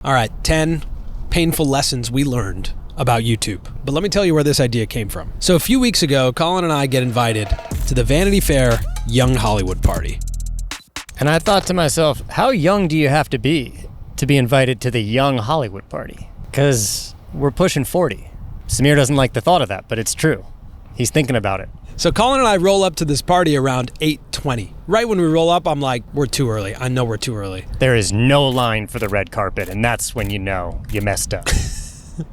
All right, 10 painful lessons we learned about YouTube. But let me tell you where this idea came from. So a few weeks ago, Colin and I get invited to the Vanity Fair Young Hollywood Party. And I thought to myself, how young do you have to be invited to the Young Hollywood Party? Because we're pushing 40. Samir doesn't like the thought of that, but it's true. He's thinking about it. So Colin and I roll up to this party around 8:20. Right when we roll up, I'm like, we're too early. I know we're too early. There is no line for the red carpet, and that's when you know you messed up.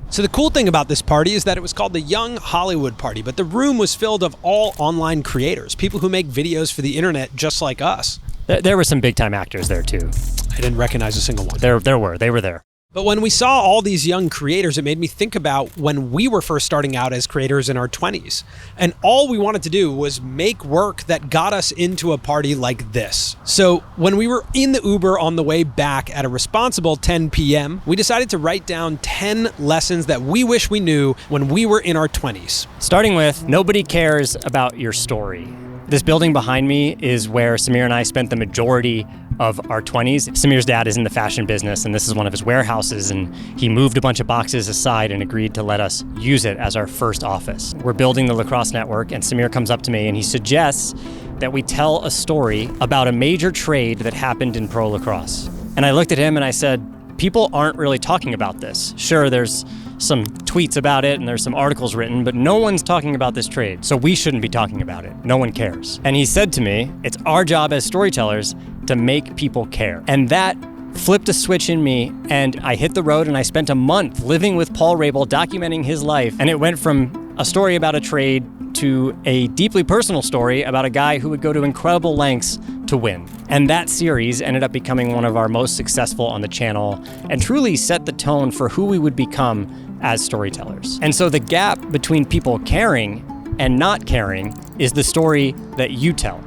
So the cool thing about this party is that it was called the Young Hollywood Party, but the room was filled of all online creators, people who make videos for the internet just like us. There were some big-time actors there, too. I didn't recognize a single one. They were there. But when we saw all these young creators, it made me think about when we were first starting out as creators in our 20s. And all we wanted to do was make work that got us into a party like this. So when we were in the Uber on the way back at a responsible 10 p.m., we decided to write down 10 lessons that we wish we knew when we were in our 20s. Starting with, nobody cares about your story. This building behind me is where Samir and I spent the majority of our 20s. Samir's dad is in the fashion business, and this is one of his warehouses, and he moved a bunch of boxes aside and agreed to let us use it as our first office. We're building the lacrosse network, and Samir comes up to me and he suggests that we tell a story about a major trade that happened in pro lacrosse. And I looked at him and I said, people aren't really talking about this. Sure, there's some tweets about it and there's some articles written, but no one's talking about this trade, so we shouldn't be talking about it. No one cares. And he said to me, it's our job as storytellers to make people care. And that flipped a switch in me, and I hit the road and I spent a month living with Paul Rabel, documenting his life. And it went from a story about a trade to a deeply personal story about a guy who would go to incredible lengths to win. And that series ended up becoming one of our most successful on the channel and truly set the tone for who we would become as storytellers. And so the gap between people caring and not caring is the story that you tell.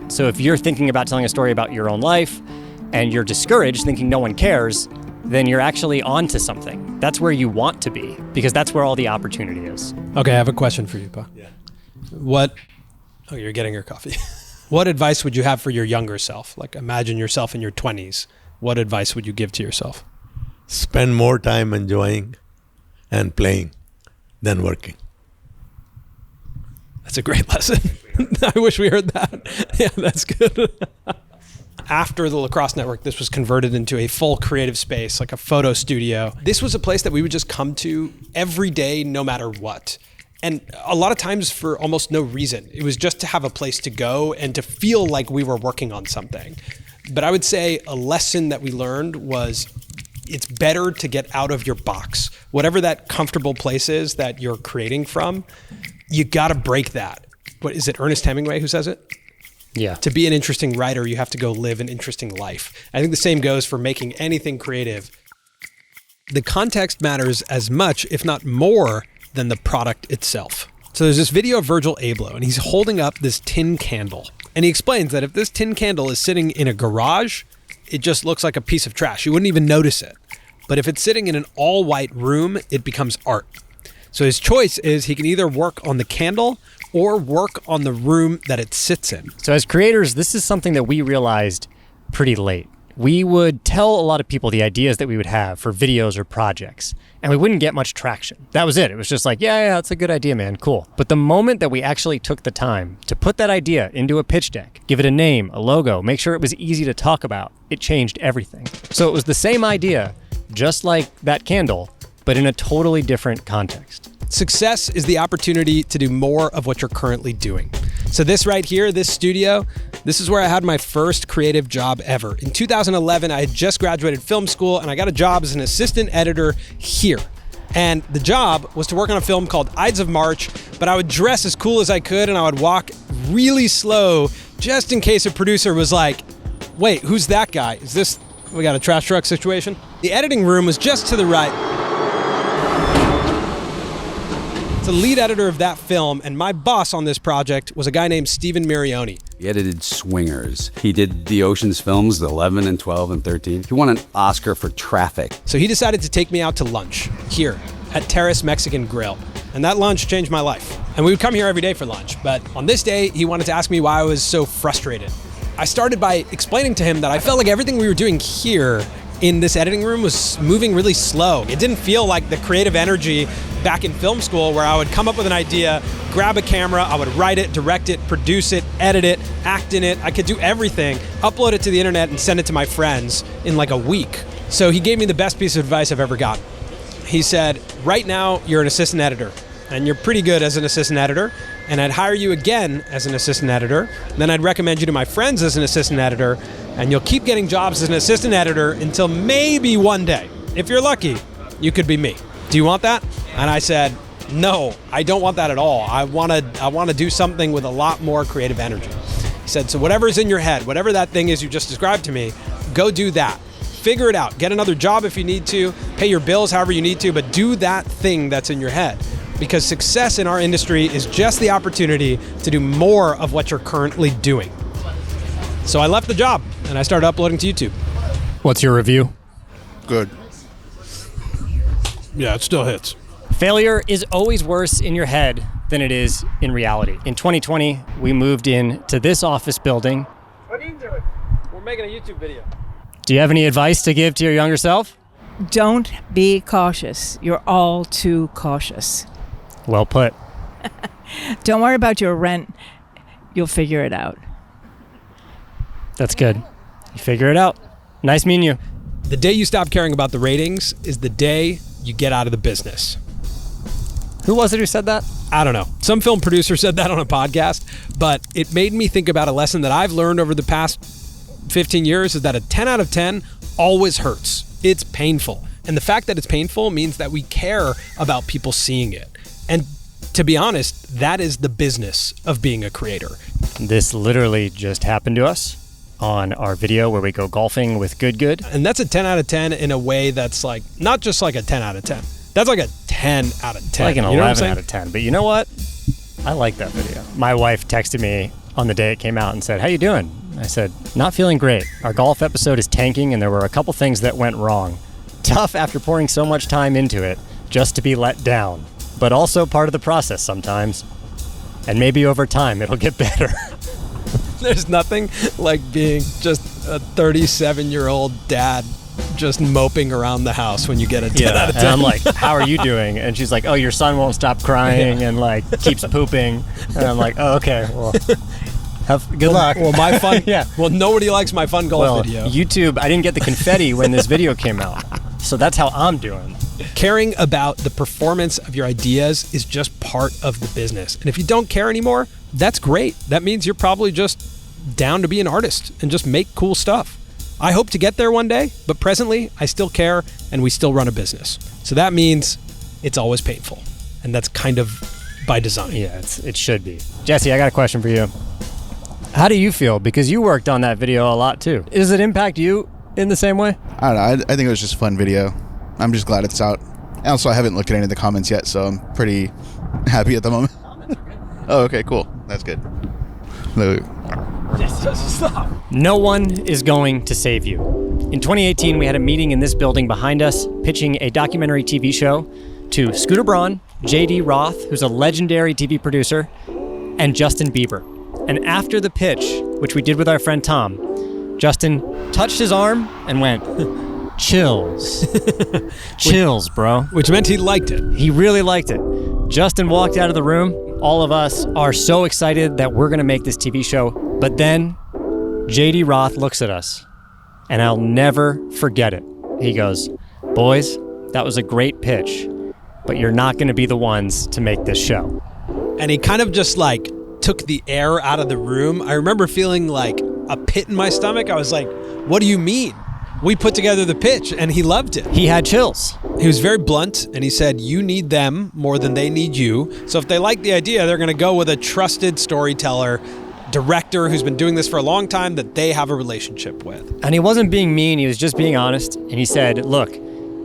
So if you're thinking about telling a story about your own life and you're discouraged thinking no one cares, then you're actually onto something. That's where you want to be, because that's where all the opportunity is. Okay, I have a question for you, Pa. Yeah. Oh, you're getting your coffee. What advice would you have for your younger self? Like, imagine yourself in your 20s. What advice would you give to yourself? Spend more time enjoying and playing than working. That's a great lesson. I wish we heard that. Yeah, that's good. After the Lacrosse Network, this was converted into a full creative space, like a photo studio. This was a place that we would just come to every day, no matter what. And a lot of times for almost no reason. It was just to have a place to go and to feel like we were working on something. But I would say a lesson that we learned was it's better to get out of your box. Whatever that comfortable place is that you're creating from, you gotta break that. What is it, Ernest Hemingway who says it? Yeah. To be an interesting writer, you have to go live an interesting life. I think the same goes for making anything creative. The context matters as much, if not more, than the product itself. So there's this video of Virgil Abloh, and he's holding up this tin candle. And he explains that if this tin candle is sitting in a garage, it just looks like a piece of trash. You wouldn't even notice it. But if it's sitting in an all-white room, it becomes art. So his choice is he can either work on the candle or work on the room that it sits in. So as creators, this is something that we realized pretty late. We would tell a lot of people the ideas that we would have for videos or projects, and we wouldn't get much traction. That was it. It was just like, yeah, that's a good idea, man, cool. But the moment that we actually took the time to put that idea into a pitch deck, give it a name, a logo, make sure it was easy to talk about, it changed everything. So it was the same idea, just like that candle, but in a totally different context. Success is the opportunity to do more of what you're currently doing. So this right here, this studio, this is where I had my first creative job ever. In 2011, I had just graduated film school and I got a job as an assistant editor here. And the job was to work on a film called Ides of March, but I would dress as cool as I could and I would walk really slow just in case a producer was like, wait, who's that guy? Is this, we got a trash truck situation? The editing room was just to the right. The lead editor of that film, and my boss on this project was a guy named Steven Marioni. He edited Swingers. He did the Ocean's films, 11 and 12 and 13. He won an Oscar for Traffic. So he decided to take me out to lunch here at Terrace Mexican Grill. And that lunch changed my life. And we would come here every day for lunch. But on this day, he wanted to ask me why I was so frustrated. I started by explaining to him that I felt like everything we were doing here in this editing room was moving really slow. It didn't feel like the creative energy back in film school where I would come up with an idea, grab a camera, I would write it, direct it, produce it, edit it, act in it. I could do everything, upload it to the internet and send it to my friends in like a week. So he gave me the best piece of advice I've ever gotten. He said, right now you're an assistant editor and you're pretty good as an assistant editor, and I'd hire you again as an assistant editor. Then I'd recommend you to my friends as an assistant editor, and you'll keep getting jobs as an assistant editor until maybe one day, if you're lucky, you could be me. Do you want that? And I said, no, I don't want that at all. I want to do something with a lot more creative energy. He said, so whatever's in your head, whatever that thing is you just described to me, go do that. Figure it out. Get another job if you need to, pay your bills however you need to, but do that thing that's in your head. Because success in our industry is just the opportunity to do more of what you're currently doing. So I left the job and I started uploading to YouTube. What's your review? Good. Yeah, it still hits. Failure is always worse in your head than it is in reality. In 2020, we moved in to this office building. What are you doing? We're making a YouTube video. Do you have any advice to give to your younger self? Don't be cautious. You're all too cautious. Well put. Don't worry about your rent. You'll figure it out. That's good. You figure it out. Nice meeting you. The day you stop caring about the ratings is the day you get out of the business. Who was it who said that? I don't know. Some film producer said that on a podcast, but it made me think about a lesson that I've learned over the past 15 years is that a 10 out of 10 always hurts. It's painful. And the fact that it's painful means that we care about people seeing it. And to be honest, that is the business of being a creator. This literally just happened to us on our video where we go golfing with Good. And that's a 10 out of 10 in a way that's like, not just like a 10 out of 10. That's like a 10 out of 10. Like an You know what I'm 11 saying? out of 10. But you know what? I like that video. My wife texted me on the day it came out and said, how you doing? I said, not feeling great. Our golf episode is tanking and there were a couple things that went wrong. Tough after pouring so much time into it just to be let down. But also part of the process sometimes. And maybe over time it'll get better. There's nothing like being just a 37-year-old dad just moping around the house when you get a 10 out of 10. And I'm like, how are you doing? And she's like, oh, your son won't stop crying and like keeps pooping. And I'm like, oh, okay, well, good luck. Well, my fun. Yeah. Well, nobody likes my fun golf video. YouTube, I didn't get the confetti when this video came out. So that's how I'm doing. Caring about the performance of your ideas is just part of the business. And if you don't care anymore, that's great. That means you're probably just down to be an artist and just make cool stuff. I hope to get there one day, but presently I still care and we still run a business. So that means it's always painful. And that's kind of by design. Yeah, it should be. Jesse, I got a question for you. How do you feel? Because you worked on that video a lot too. Does it impact you in the same way? I don't know. I think it was just a fun video. I'm just glad it's out. And also, I haven't looked at any of the comments yet, so I'm pretty happy at the moment. Oh, okay, cool. That's good. No one is going to save you. In 2018, we had a meeting in this building behind us pitching a documentary TV show to Scooter Braun, J.D. Roth, who's a legendary TV producer, and Justin Bieber. And after the pitch, which we did with our friend Tom, Justin touched his arm and went, chills. Chills, bro. Which meant he liked it. He really liked it. Justin walked out of the room. All of us are so excited that we're going to make this TV show. But then J.D. Roth looks at us, and I'll never forget it. He goes, boys, that was a great pitch, but you're not going to be the ones to make this show. And he kind of just like took the air out of the room. I remember feeling like a pit in my stomach. I was like, what do you mean? We put together the pitch and he loved it. He had chills. He was very blunt and he said, you need them more than they need you. So if they like the idea, they're going to go with a trusted storyteller, director who's been doing this for a long time that they have a relationship with. And he wasn't being mean, he was just being honest. And he said, look,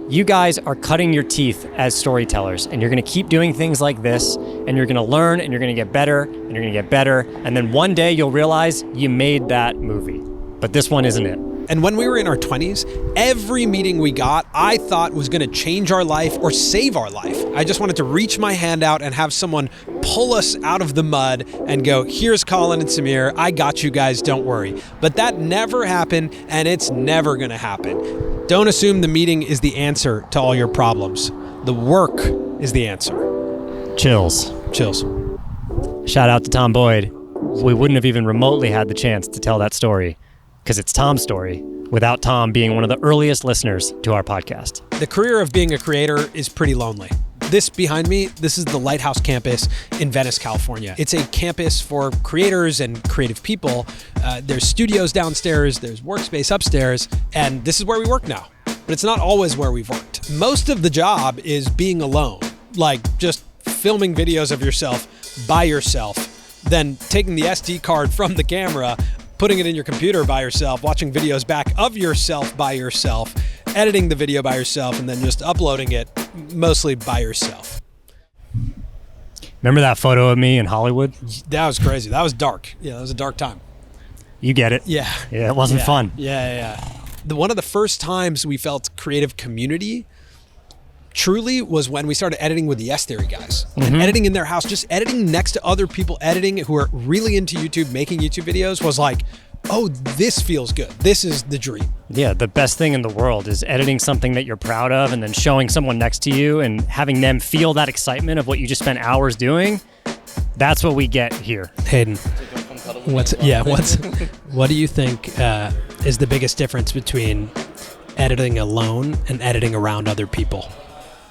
you guys are cutting your teeth as storytellers and you're going to keep doing things like this and you're going to learn and you're going to get better and you're going to get better. And then one day you'll realize you made that movie. But this one isn't it. And when we were in our 20s, every meeting we got, I thought was going to change our life or save our life. I just wanted to reach my hand out and have someone pull us out of the mud and go, here's Colin and Samir. I got you guys. Don't worry. But that never happened and it's never going to happen. Don't assume the meeting is the answer to all your problems. The work is the answer. Chills. Chills. Shout out to Tom Boyd. We wouldn't have even remotely had the chance to tell that story because it's Tom's story without Tom being one of the earliest listeners to our podcast. The career of being a creator is pretty lonely. This behind me, this is the Lighthouse campus in Venice, California. It's a campus for creators and creative people. There's studios downstairs, there's workspace upstairs, and this is where we work now. But it's not always where we've worked. Most of the job is being alone, like just filming videos of yourself by yourself, then taking the SD card from the camera, putting it in your computer by yourself, watching videos back of yourself by yourself, editing the video by yourself, and then just uploading it mostly by yourself. Remember that photo of me in Hollywood? That was crazy. That was dark. Yeah, that was a dark time. You get it. Yeah. Yeah, it wasn't fun. Yeah. One of the first times we felt creative community truly was when we started editing with the Yes Theory guys. And editing in their house, just editing next to other people editing who are really into YouTube, making YouTube videos was like, oh, this feels good. This is the dream. Yeah, the best thing in the world is editing something that you're proud of and then showing someone next to you and having them feel that excitement of what you just spent hours doing. That's what we get here. Hayden, what do you think is the biggest difference between editing alone and editing around other people?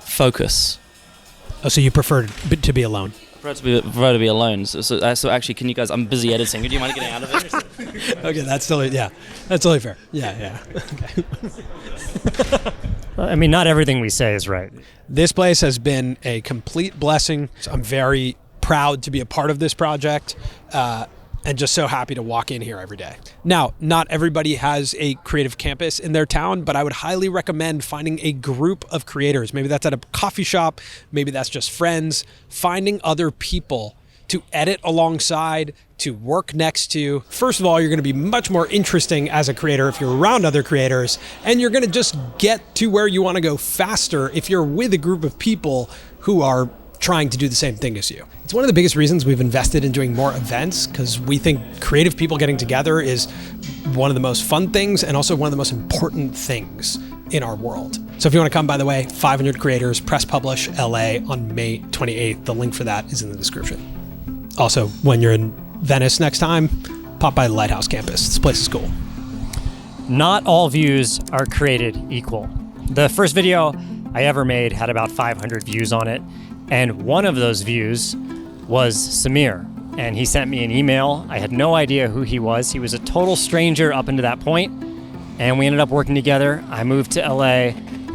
Focus. Oh, so you prefer to be alone? I prefer to be alone. So actually, can you guys? I'm busy editing. Do you mind getting out of it? Okay, that's totally fair. Yeah. Okay. I mean, not everything we say is right. This place has been a complete blessing. I'm very proud to be a part of this project. And just so happy to walk in here every day. Now, not everybody has a creative campus in their town, but I would highly recommend finding a group of creators. Maybe that's at a coffee shop, maybe that's just friends, finding other people to edit alongside, to work next to. First of all, you're gonna be much more interesting as a creator if you're around other creators, and you're gonna just get to where you wanna go faster if you're with a group of people who are trying to do the same thing as you. It's one of the biggest reasons we've invested in doing more events, because we think creative people getting together is one of the most fun things and also one of the most important things in our world. So if you want to come, by the way, 500 Creators, Press Publish LA on May 28th. The link for that is in the description. Also, when you're in Venice next time, pop by the Lighthouse campus. This place is cool. Not all views are created equal. The first video I ever made had about 500 views on it. And one of those views was Samir. And he sent me an email. I had no idea who he was. He was a total stranger up until that point. And we ended up working together. I moved to LA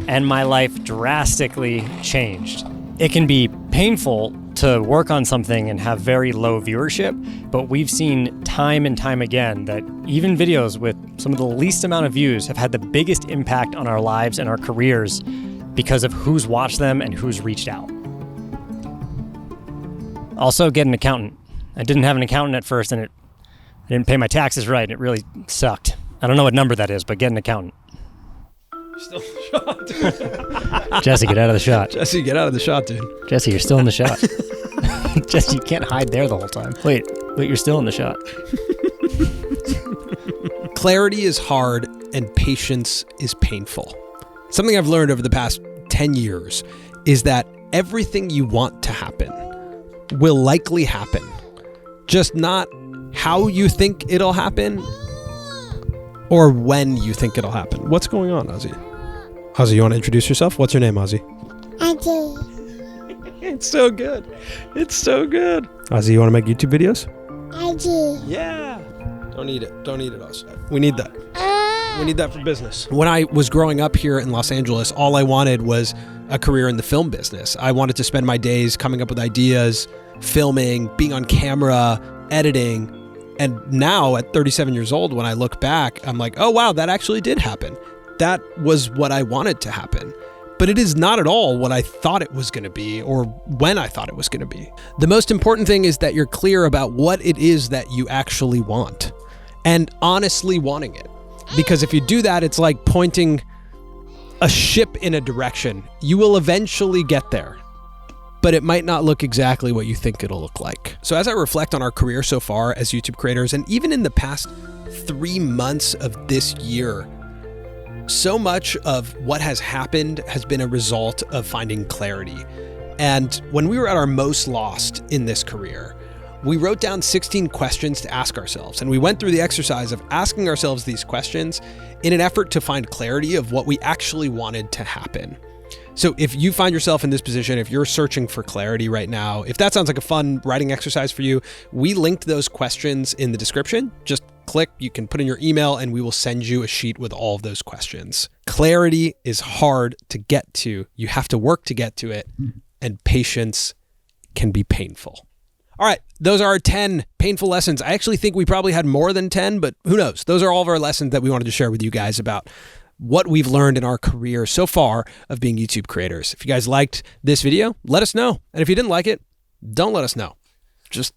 and my life drastically changed. It can be painful to work on something and have very low viewership, but we've seen time and time again that even videos with some of the least amount of views have had the biggest impact on our lives and our careers because of who's watched them and who's reached out. Also, get an accountant. I didn't have an accountant at first, and I didn't pay my taxes right. It really sucked. I don't know what number that is, but get an accountant. Still in the shot. Jesse, get out of the shot. Jesse, get out of the shot, dude. Jesse, you're still in the shot. Jesse, you can't hide there the whole time. Wait, you're still in the shot. Clarity is hard and patience is painful. Something I've learned over the past 10 years is that everything you want to happen will likely happen, just not how you think it'll happen or when you think it'll happen. What's going on, Ozzy? Ozzy, you want to introduce yourself? What's your name, Ozzy? Ozzy. It's so good. It's so good. Ozzy, you want to make YouTube videos? Ozzy. Yeah. Don't eat it, Ozzy. We need that. We need that for business. When I was growing up here in Los Angeles, all I wanted was a career in the film business. I wanted to spend my days coming up with ideas, filming, being on camera, editing. And now at 37 years old, when I look back, I'm like, oh wow, that actually did happen. That was what I wanted to happen. But it is not at all what I thought it was going to be or when I thought it was going to be. The most important thing is that you're clear about what it is that you actually want and honestly wanting it. Because if you do that, it's like pointing a ship in a direction. You will eventually get there, but it might not look exactly what you think it'll look like. So as I reflect on our career so far as YouTube creators, and even in the past 3 months of this year, So much of what has happened has been a result of finding clarity. And when we were at our most lost in this career, we wrote down 16 questions to ask ourselves. And we went through the exercise of asking ourselves these questions in an effort to find clarity of what we actually wanted to happen. So if you find yourself in this position, if you're searching for clarity right now, if that sounds like a fun writing exercise for you, we linked those questions in the description. Just click, you can put in your email, and we will send you a sheet with all of those questions. Clarity is hard to get to. You have to work to get to it, and patience can be painful. All right, those are our 10 painful lessons. I actually think we probably had more than 10, but who knows? Those are all of our lessons that we wanted to share with you guys about what we've learned in our career so far of being YouTube creators. If you guys liked this video, let us know. And if you didn't like it, don't let us know. Just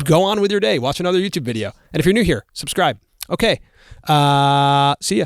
go on with your day. Watch another YouTube video. And if you're new here, subscribe. Okay. See ya.